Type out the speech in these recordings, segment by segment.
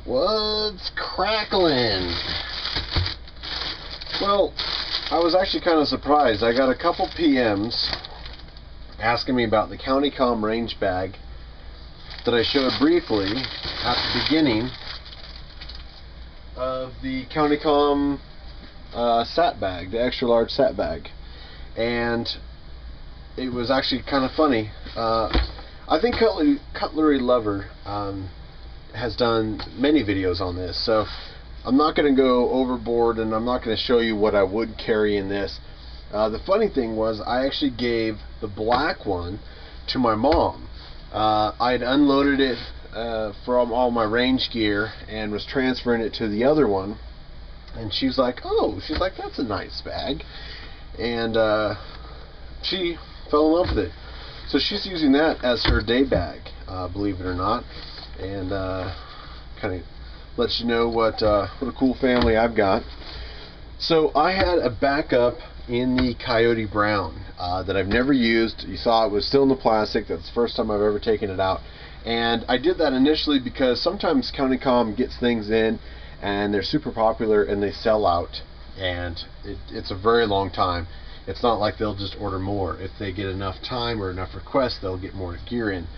What's crackling? Well, I was actually kind of surprised. I got a couple PMs asking me about the Comm range bag that I showed briefly at the beginning of the Comm sat bag, the extra large sat bag. And it was actually kind of funny. I think CutleryLover has done many videos on this, so I'm not going to go overboard and I'm not going to show you what I would carry in this. The funny thing was I actually gave the black one to my mom. I had unloaded it from all my range gear and was transferring it to the other one, and she's like, oh, that's a nice bag, and she fell in love with it. So she's using that as her day bag, believe it or not, and kind of lets you know what a cool family I've got. So I had a backup in the Coyote Brown that I've never used. You saw it was still in the plastic. That's the first time I've ever taken it out. And I did that initially because sometimes Comm gets things in and they're super popular and they sell out, and it's a very long time. It's not like they'll just order more. If they get enough time or enough requests, they'll get more gear in.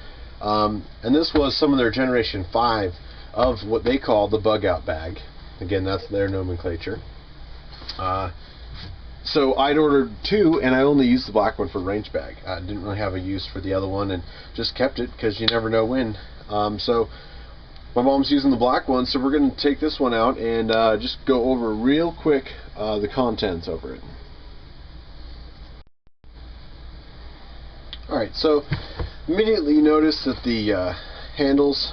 And this was some of their Generation 5 of what they call the bug out bag. Again, that's their nomenclature. So I'd ordered 2, and I only used the black one for range bag. I didn't really have a use for the other one, and just kept it because you never know when. So my mom's using the black one, so we're going to take this one out and just go over real quick the contents over it. Alright, so immediately you notice that the handles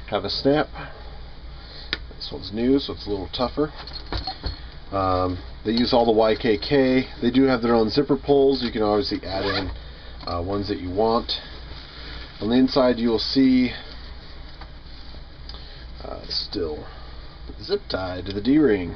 have a snap. This one's new, so it's a little tougher. They use all the YKK. They do have their own zipper pulls. You can obviously add in ones that you want. On the inside you will see still zip tied to the D-ring.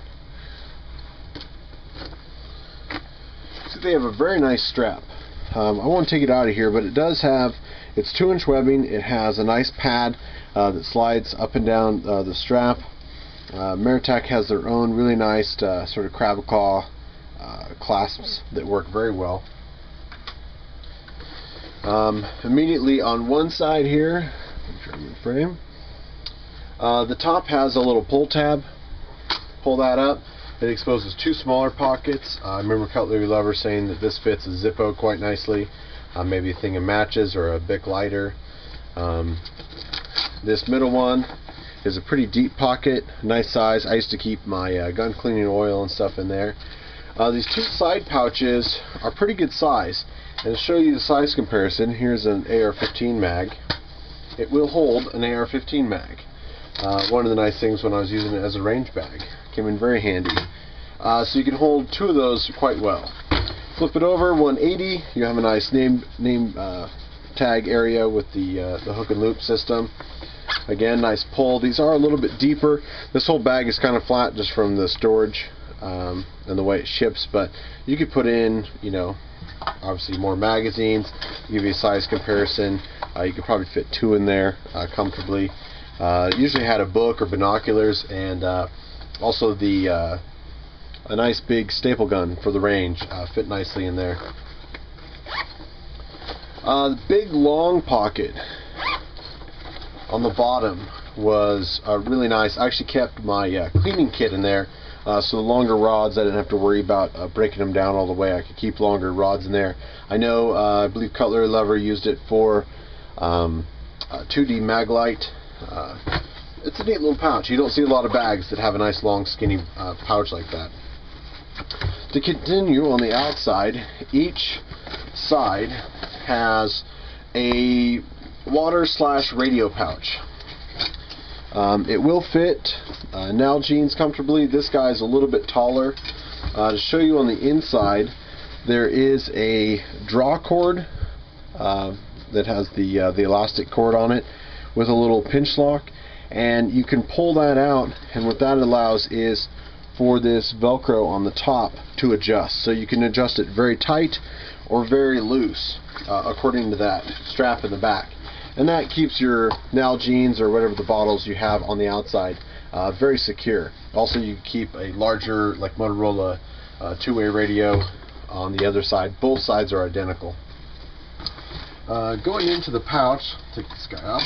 So they have a very nice strap. I won't take it out of here, but it does have, it's 2-inch webbing. It has a nice pad that slides up and down the strap. Maratac has their own really nice sort of crab claw clasps that work very well. Immediately on one side here, German frame, the top has a little pull tab. Pull that up. It exposes 2 smaller pockets. I remember CutleryLover saying that this fits a Zippo quite nicely. Maybe a thing of matches or a Bic lighter. This middle one is a pretty deep pocket, nice size. I used to keep my gun cleaning oil and stuff in there. These 2 side pouches are pretty good size. And to show you the size comparison, here's an AR-15 mag. It will hold an AR-15 mag. One of the nice things when I was using it as a range bag. Came in very handy. So you can hold 2 of those quite well. Flip it over, 180. You have a nice name tag area with the hook and loop system. Again, nice pull. These are a little bit deeper. This whole bag is kind of flat just from the storage and the way it ships, but you could put in, you know, obviously more magazines. Give you a size comparison. You could probably fit 2 in there comfortably. Usually had a book or binoculars, and also a nice big staple gun for the range. Fit nicely in there. The big long pocket on the bottom was really nice. I actually kept my cleaning kit in there, so the longer rods I didn't have to worry about breaking them down all the way. I could keep longer rods in there. I know, I believe CutleryLover used it for 2D Maglite. It's a neat little pouch. You don't see a lot of bags that have a nice long skinny pouch like that. To continue on the outside, each side has a water/radio pouch. It will fit Nalgene's comfortably. This guy's a little bit taller. To show you on the inside, there is a draw cord that has the elastic cord on it with a little pinch lock, and you can pull that out, and what that allows is for this Velcro on the top to adjust. So you can adjust it very tight or very loose according to that strap in the back. and that keeps your Nalgene's or whatever the bottles you have on the outside very secure. Also, you can keep a larger, like Motorola, two-way radio on the other side. Both sides are identical. Going into the pouch, take this guy off.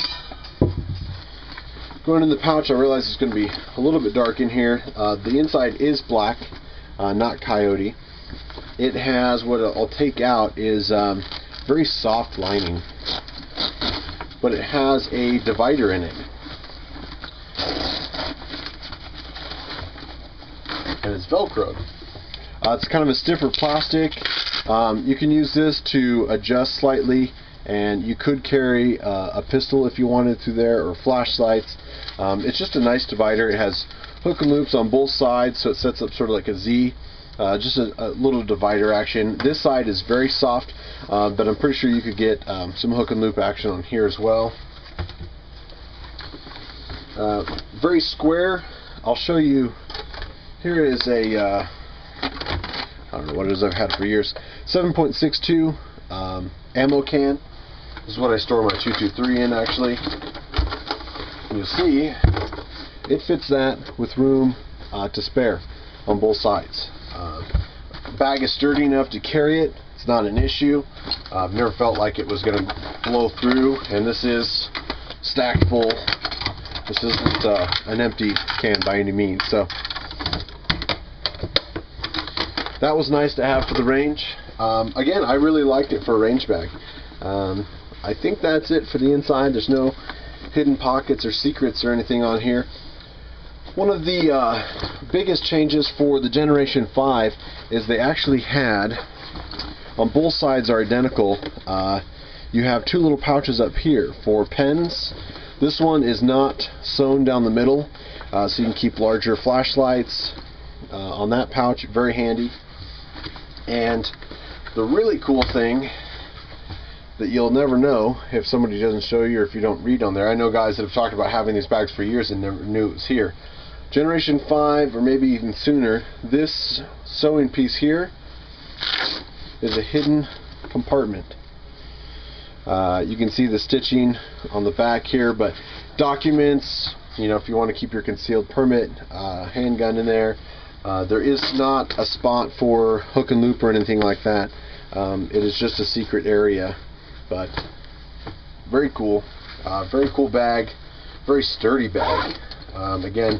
Going in the pouch, I realize it's going to be a little bit dark in here. The inside is black, not coyote. It has, what I'll take out is very soft lining, but it has a divider in it. And it's Velcroed. It's kind of a stiffer plastic. You can use this to adjust slightly, and you could carry a pistol if you wanted to there, or flashlights. It's just a nice divider. It has hook and loops on both sides, so it sets up sort of like a Z. Just a little divider action. This side is very soft, but I'm pretty sure you could get some hook and loop action on here as well. Very square. I'll show you. Here is a I don't know what it is, I've had it for years. 7.62 ammo can. This is what I store my 223 in, actually. And you'll see it fits that with room to spare on both sides. Bag is sturdy enough to carry it. It's not an issue. I've never felt like it was going to blow through, and this is stacked full. This isn't an empty can by any means. So that was nice to have for the range. Again, I really liked it for a range bag. I think that's it for the inside. There's no hidden pockets or secrets or anything on here. One of the biggest changes for the Generation 5 is they actually had, on both sides are identical, you have two little pouches up here for pens. This one is not sewn down the middle, so you can keep larger flashlights on that pouch. Very handy. And the really cool thing that you'll never know if somebody doesn't show you or if you don't read on there. I know guys that have talked about having these bags for years and never knew it was here. Generation 5, or maybe even sooner, this sewing piece here is a hidden compartment. You can see the stitching on the back here, but documents, you know, if you want to keep your concealed permit, handgun in there. There is not a spot for hook and loop or anything like that. It is just a secret area, but very cool. Very cool bag, very sturdy bag. Again,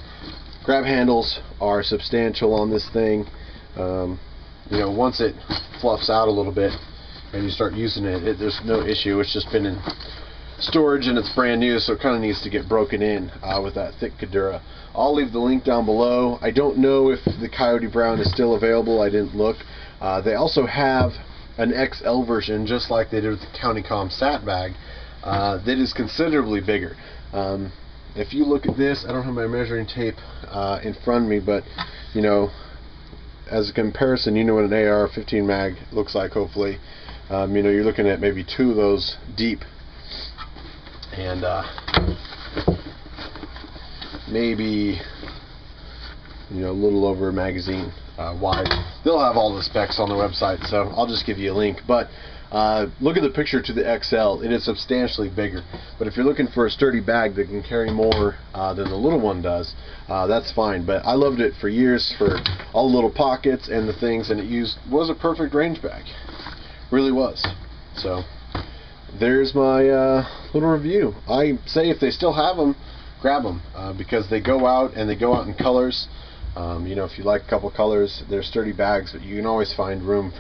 grab handles are substantial on this thing. You know, once it fluffs out a little bit and you start using it, there's no issue. It's just been in storage and it's brand new, so it kind of needs to get broken in with that thick Cadura. I'll leave the link down below. I don't know if the Coyote Brown is still available. I didn't look. They also have an XL version, just like they did with the County Comm Sat bag, that is considerably bigger. If you look at this, I don't have my measuring tape in front of me, but you know, as a comparison, you know what an AR-15 mag looks like, hopefully. You know, you're looking at maybe two of those deep, and maybe, you know, a little over a magazine wide. They'll have all the specs on the website, so I'll just give you a link. But look at the picture to the XL. It is substantially bigger. But if you're looking for a sturdy bag that can carry more than the little one does, that's fine. But I loved it for years for all the little pockets and the things, and it was a perfect range bag. Really was. So there's my little review. I say if they still have them, grab them, because they go out, and they go out in colors. You know, if you like a couple colors, they're sturdy bags, but you can always find room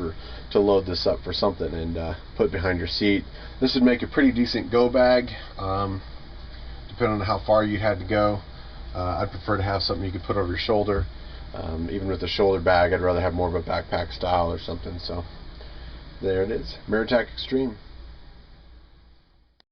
to load this up for something and put behind your seat. This would make a pretty decent go bag, depending on how far you had to go. I'd prefer to have something you could put over your shoulder. Even with a shoulder bag, I'd rather have more of a backpack style or something. So there it is, Maratac Extreme.